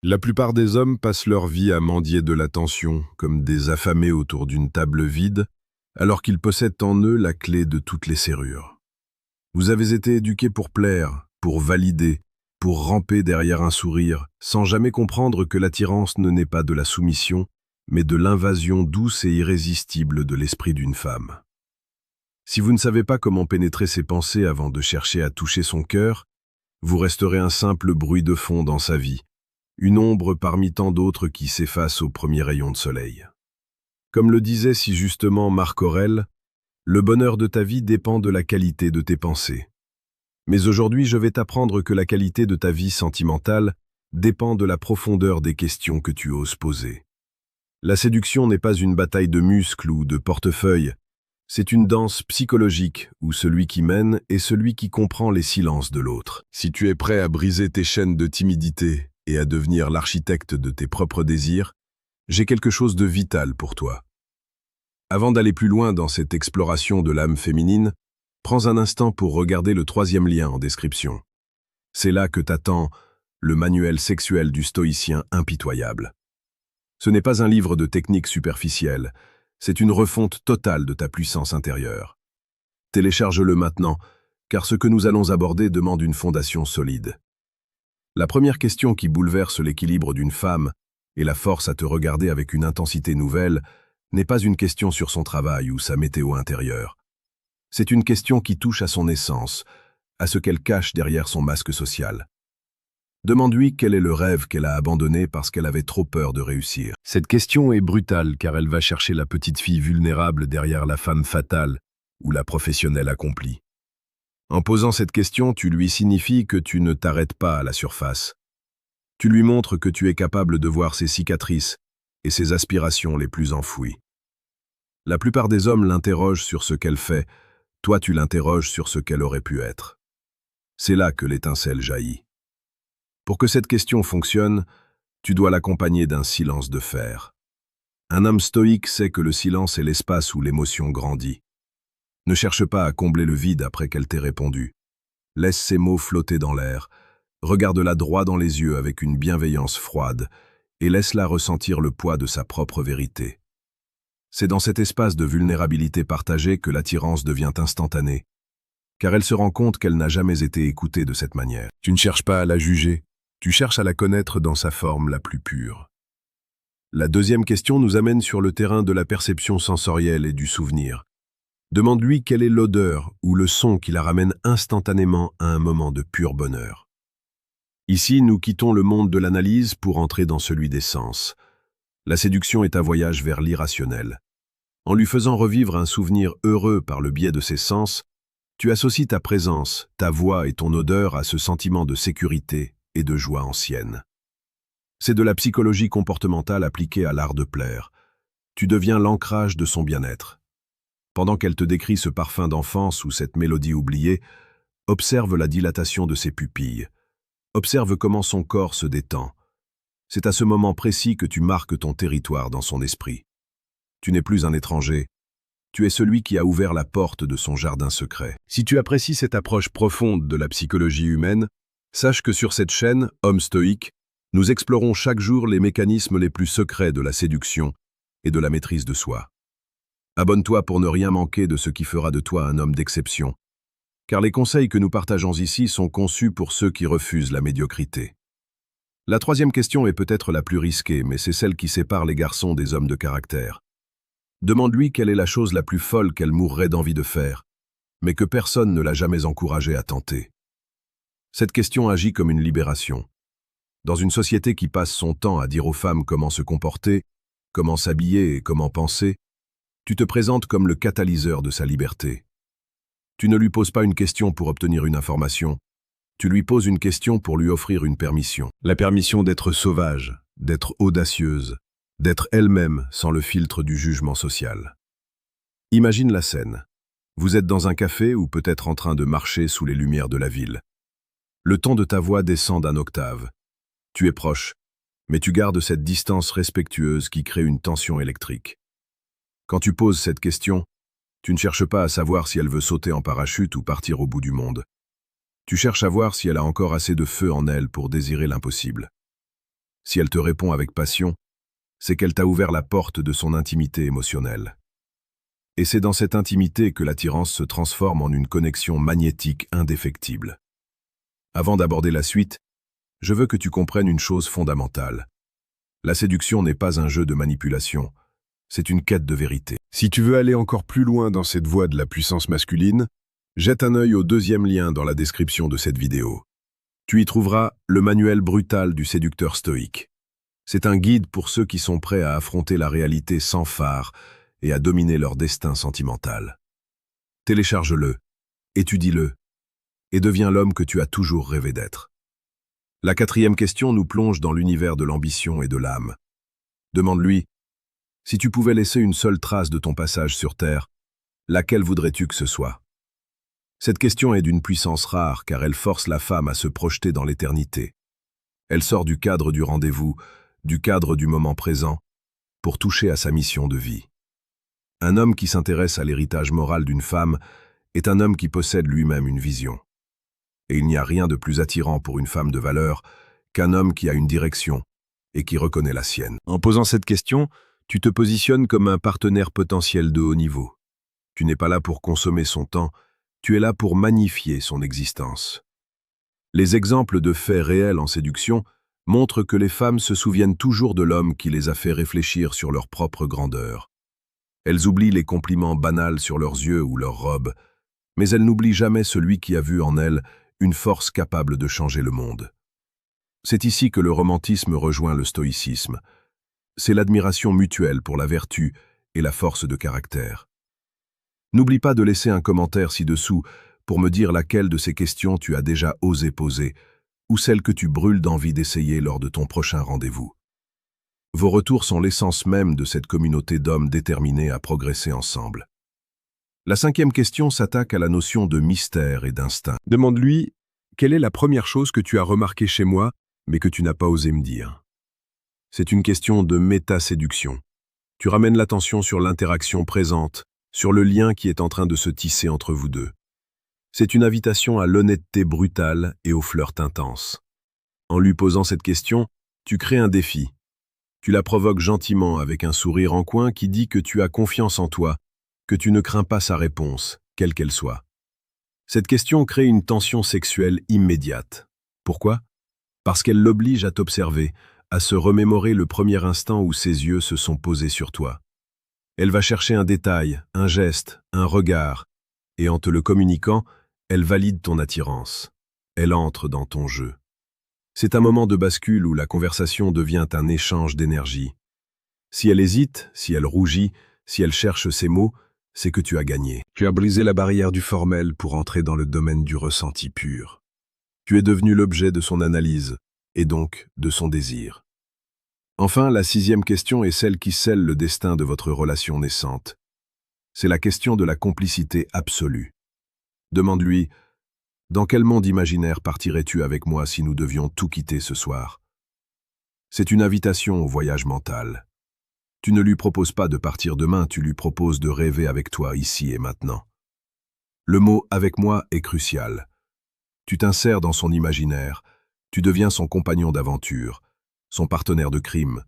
La plupart des hommes passent leur vie à mendier de l'attention, comme des affamés autour d'une table vide, alors qu'ils possèdent en eux la clé de toutes les serrures. Vous avez été éduqués pour plaire, pour valider, pour ramper derrière un sourire, sans jamais comprendre que l'attirance ne naît pas de la soumission, mais de l'invasion douce et irrésistible de l'esprit d'une femme. Si vous ne savez pas comment pénétrer ses pensées avant de chercher à toucher son cœur, vous resterez un simple bruit de fond dans sa vie, une ombre parmi tant d'autres qui s'effacent au premier rayon de soleil. Comme le disait si justement Marc Aurèle, le bonheur de ta vie dépend de la qualité de tes pensées. Mais aujourd'hui, je vais t'apprendre que la qualité de ta vie sentimentale dépend de la profondeur des questions que tu oses poser. La séduction n'est pas une bataille de muscles ou de portefeuille, c'est une danse psychologique où celui qui mène est celui qui comprend les silences de l'autre. Si tu es prêt à briser tes chaînes de timidité et à devenir l'architecte de tes propres désirs, j'ai quelque chose de vital pour toi. Avant d'aller plus loin dans cette exploration de l'âme féminine, prends un instant pour regarder le troisième lien en description. C'est là que t'attend le manuel sexuel du stoïcien impitoyable. Ce n'est pas un livre de techniques superficielles, c'est une refonte totale de ta puissance intérieure. Télécharge-le maintenant, car ce que nous allons aborder demande une fondation solide. La première question qui bouleverse l'équilibre d'une femme et la force à te regarder avec une intensité nouvelle n'est pas une question sur son travail ou sa météo intérieure. C'est une question qui touche à son essence, à ce qu'elle cache derrière son masque social. Demande-lui quel est le rêve qu'elle a abandonné parce qu'elle avait trop peur de réussir. Cette question est brutale car elle va chercher la petite fille vulnérable derrière la femme fatale ou la professionnelle accomplie. En posant cette question, tu lui signifies que tu ne t'arrêtes pas à la surface. Tu lui montres que tu es capable de voir ses cicatrices et ses aspirations les plus enfouies. La plupart des hommes l'interrogent sur ce qu'elle fait, toi tu l'interroges sur ce qu'elle aurait pu être. C'est là que l'étincelle jaillit. Pour que cette question fonctionne, tu dois l'accompagner d'un silence de fer. Un homme stoïque sait que le silence est l'espace où l'émotion grandit. Ne cherche pas à combler le vide après qu'elle t'ait répondu. Laisse ces mots flotter dans l'air, regarde-la droit dans les yeux avec une bienveillance froide et laisse-la ressentir le poids de sa propre vérité. C'est dans cet espace de vulnérabilité partagée que l'attirance devient instantanée, car elle se rend compte qu'elle n'a jamais été écoutée de cette manière. Tu ne cherches pas à la juger, tu cherches à la connaître dans sa forme la plus pure. La deuxième question nous amène sur le terrain de la perception sensorielle et du souvenir. Demande-lui quelle est l'odeur ou le son qui la ramène instantanément à un moment de pur bonheur. Ici, nous quittons le monde de l'analyse pour entrer dans celui des sens. La séduction est un voyage vers l'irrationnel. En lui faisant revivre un souvenir heureux par le biais de ses sens, tu associes ta présence, ta voix et ton odeur à ce sentiment de sécurité et de joie ancienne. C'est de la psychologie comportementale appliquée à l'art de plaire. Tu deviens l'ancrage de son bien-être. Pendant qu'elle te décrit ce parfum d'enfance ou cette mélodie oubliée, observe la dilatation de ses pupilles. Observe comment son corps se détend. C'est à ce moment précis que tu marques ton territoire dans son esprit. Tu n'es plus un étranger. Tu es celui qui a ouvert la porte de son jardin secret. Si tu apprécies cette approche profonde de la psychologie humaine, sache que sur cette chaîne, Homme Stoïque, nous explorons chaque jour les mécanismes les plus secrets de la séduction et de la maîtrise de soi. Abonne-toi pour ne rien manquer de ce qui fera de toi un homme d'exception, car les conseils que nous partageons ici sont conçus pour ceux qui refusent la médiocrité. La troisième question est peut-être la plus risquée, mais c'est celle qui sépare les garçons des hommes de caractère. Demande-lui quelle est la chose la plus folle qu'elle mourrait d'envie de faire, mais que personne ne l'a jamais encouragée à tenter. Cette question agit comme une libération. Dans une société qui passe son temps à dire aux femmes comment se comporter, comment s'habiller et comment penser, tu te présentes comme le catalyseur de sa liberté. Tu ne lui poses pas une question pour obtenir une information, tu lui poses une question pour lui offrir une permission. La permission d'être sauvage, d'être audacieuse, d'être elle-même sans le filtre du jugement social. Imagine la scène. Vous êtes dans un café ou peut-être en train de marcher sous les lumières de la ville. Le ton de ta voix descend d'un octave. Tu es proche, mais tu gardes cette distance respectueuse qui crée une tension électrique. Quand tu poses cette question, tu ne cherches pas à savoir si elle veut sauter en parachute ou partir au bout du monde. Tu cherches à voir si elle a encore assez de feu en elle pour désirer l'impossible. Si elle te répond avec passion, c'est qu'elle t'a ouvert la porte de son intimité émotionnelle. Et c'est dans cette intimité que l'attirance se transforme en une connexion magnétique indéfectible. Avant d'aborder la suite, je veux que tu comprennes une chose fondamentale. La séduction n'est pas un jeu de manipulation, c'est une quête de vérité. Si tu veux aller encore plus loin dans cette voie de la puissance masculine, jette un œil au deuxième lien dans la description de cette vidéo. Tu y trouveras le manuel brutal du séducteur stoïque. C'est un guide pour ceux qui sont prêts à affronter la réalité sans phare et à dominer leur destin sentimental. Télécharge-le, étudie-le, et deviens l'homme que tu as toujours rêvé d'être. La quatrième question nous plonge dans l'univers de l'ambition et de l'âme. Demande-lui, si tu pouvais laisser une seule trace de ton passage sur Terre, laquelle voudrais-tu que ce soit? Cette question est d'une puissance rare car elle force la femme à se projeter dans l'éternité. Elle sort du cadre du rendez-vous, du cadre du moment présent, pour toucher à sa mission de vie. Un homme qui s'intéresse à l'héritage moral d'une femme est un homme qui possède lui-même une vision. Et il n'y a rien de plus attirant pour une femme de valeur qu'un homme qui a une direction et qui reconnaît la sienne. En posant cette question, tu te positionnes comme un partenaire potentiel de haut niveau. Tu n'es pas là pour consommer son temps, tu es là pour magnifier son existence. Les exemples de faits réels en séduction montrent que les femmes se souviennent toujours de l'homme qui les a fait réfléchir sur leur propre grandeur. Elles oublient les compliments banals sur leurs yeux ou leurs robes, mais elles n'oublient jamais celui qui a vu en elles une force capable de changer le monde. C'est ici que le romantisme rejoint le stoïcisme. C'est l'admiration mutuelle pour la vertu et la force de caractère. N'oublie pas de laisser un commentaire ci-dessous pour me dire laquelle de ces questions tu as déjà osé poser ou celle que tu brûles d'envie d'essayer lors de ton prochain rendez-vous. Vos retours sont l'essence même de cette communauté d'hommes déterminés à progresser ensemble. La cinquième question s'attaque à la notion de mystère et d'instinct. Demande-lui, quelle est la première chose que tu as remarquée chez moi, mais que tu n'as pas osé me dire? C'est une question de méta-séduction. Tu ramènes l'attention sur l'interaction présente, sur le lien qui est en train de se tisser entre vous deux. C'est une invitation à l'honnêteté brutale et au flirt intense. En lui posant cette question, tu crées un défi. Tu la provoques gentiment avec un sourire en coin qui dit que tu as confiance en toi, que tu ne crains pas sa réponse, quelle qu'elle soit. Cette question crée une tension sexuelle immédiate. Pourquoi? Parce qu'elle l'oblige à t'observer, à se remémorer le premier instant où ses yeux se sont posés sur toi. Elle va chercher un détail, un geste, un regard, et en te le communiquant, elle valide ton attirance. Elle entre dans ton jeu. C'est un moment de bascule où la conversation devient un échange d'énergie. Si elle hésite, si elle rougit, si elle cherche ses mots, c'est que tu as gagné. Tu as brisé la barrière du formel pour entrer dans le domaine du ressenti pur. Tu es devenu l'objet de son analyse, et donc de son désir. Enfin, la sixième question est celle qui scelle le destin de votre relation naissante. C'est la question de la complicité absolue. Demande-lui, dans quel monde imaginaire partirais-tu avec moi si nous devions tout quitter ce soir? C'est une invitation au voyage mental. Tu ne lui proposes pas de partir demain, tu lui proposes de rêver avec toi ici et maintenant. Le mot « avec moi » est crucial. Tu t'insères dans son imaginaire, tu deviens son compagnon d'aventure, son partenaire de crime,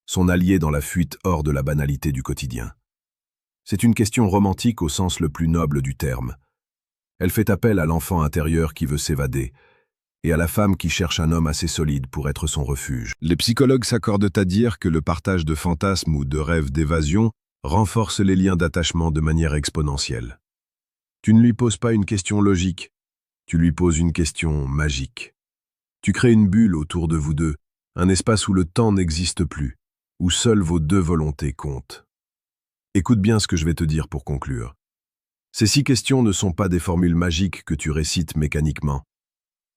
son allié dans la fuite hors de la banalité du quotidien. C'est une question romantique au sens le plus noble du terme. Elle fait appel à l'enfant intérieur qui veut s'évader, et à la femme qui cherche un homme assez solide pour être son refuge. Les psychologues s'accordent à dire que le partage de fantasmes ou de rêves d'évasion renforce les liens d'attachement de manière exponentielle. Tu ne lui poses pas une question logique, tu lui poses une question magique. Tu crées une bulle autour de vous deux, un espace où le temps n'existe plus, où seules vos deux volontés comptent. Écoute bien ce que je vais te dire pour conclure. Ces 6 questions ne sont pas des formules magiques que tu récites mécaniquement.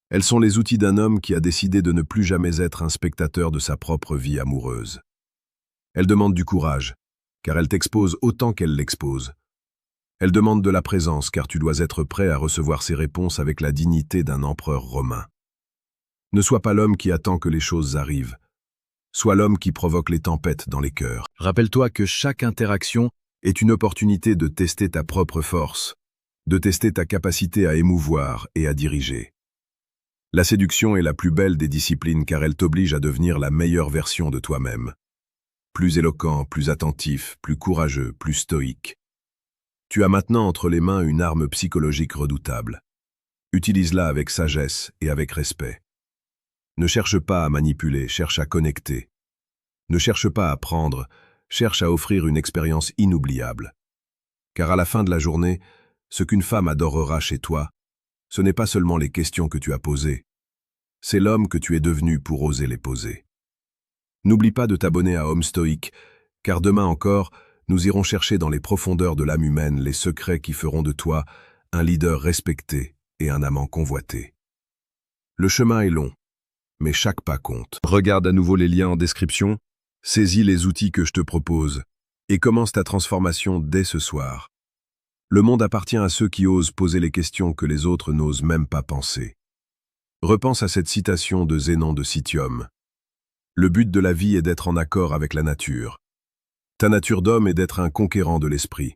Elles sont les outils d'un homme qui a décidé de ne plus jamais être un spectateur de sa propre vie amoureuse. Elles demandent du courage, car elles t'exposent autant qu'elles l'exposent. Elles demandent de la présence, car tu dois être prêt à recevoir ces réponses avec la dignité d'un empereur romain. Ne sois pas l'homme qui attend que les choses arrivent. Sois l'homme qui provoque les tempêtes dans les cœurs. Rappelle-toi que chaque interaction est une opportunité de tester ta propre force, de tester ta capacité à émouvoir et à diriger. La séduction est la plus belle des disciplines car elle t'oblige à devenir la meilleure version de toi-même. Plus éloquent, plus attentif, plus courageux, plus stoïque. Tu as maintenant entre les mains une arme psychologique redoutable. Utilise-la avec sagesse et avec respect. Ne cherche pas à manipuler, cherche à connecter. Ne cherche pas à prendre, cherche à offrir une expérience inoubliable. Car à la fin de la journée, ce qu'une femme adorera chez toi, ce n'est pas seulement les questions que tu as posées, c'est l'homme que tu es devenu pour oser les poser. N'oublie pas de t'abonner à Homme Stoïque, car demain encore, nous irons chercher dans les profondeurs de l'âme humaine les secrets qui feront de toi un leader respecté et un amant convoité. Le chemin est long, mais chaque pas compte. Regarde à nouveau les liens en description, saisis les outils que je te propose et commence ta transformation dès ce soir. Le monde appartient à ceux qui osent poser les questions que les autres n'osent même pas penser. Repense à cette citation de Zénon de Citium. Le but de la vie est d'être en accord avec la nature. Ta nature d'homme est d'être un conquérant de l'esprit,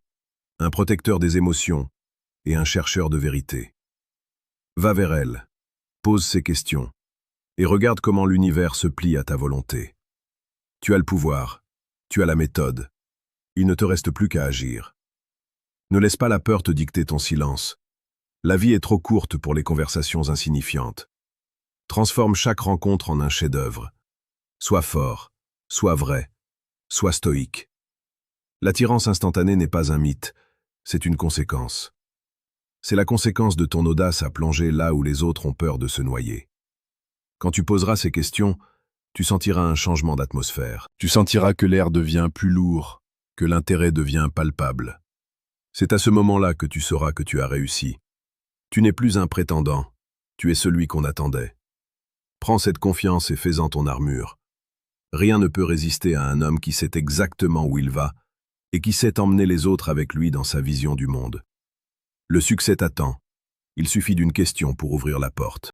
un protecteur des émotions et un chercheur de vérité. Va vers elle, pose ces questions et regarde comment l'univers se plie à ta volonté. Tu as le pouvoir, tu as la méthode, il ne te reste plus qu'à agir. Ne laisse pas la peur te dicter ton silence. La vie est trop courte pour les conversations insignifiantes. Transforme chaque rencontre en un chef-d'œuvre. Sois fort, sois vrai, sois stoïque. L'attirance instantanée n'est pas un mythe, c'est une conséquence. C'est la conséquence de ton audace à plonger là où les autres ont peur de se noyer. Quand tu poseras ces questions, tu sentiras un changement d'atmosphère. Tu sentiras que l'air devient plus lourd, que l'intérêt devient palpable. C'est à ce moment-là que tu sauras que tu as réussi. Tu n'es plus un prétendant, tu es celui qu'on attendait. Prends cette confiance et fais-en ton armure. Rien ne peut résister à un homme qui sait exactement où il va et qui sait emmener les autres avec lui dans sa vision du monde. Le succès t'attend. Il suffit d'une question pour ouvrir la porte.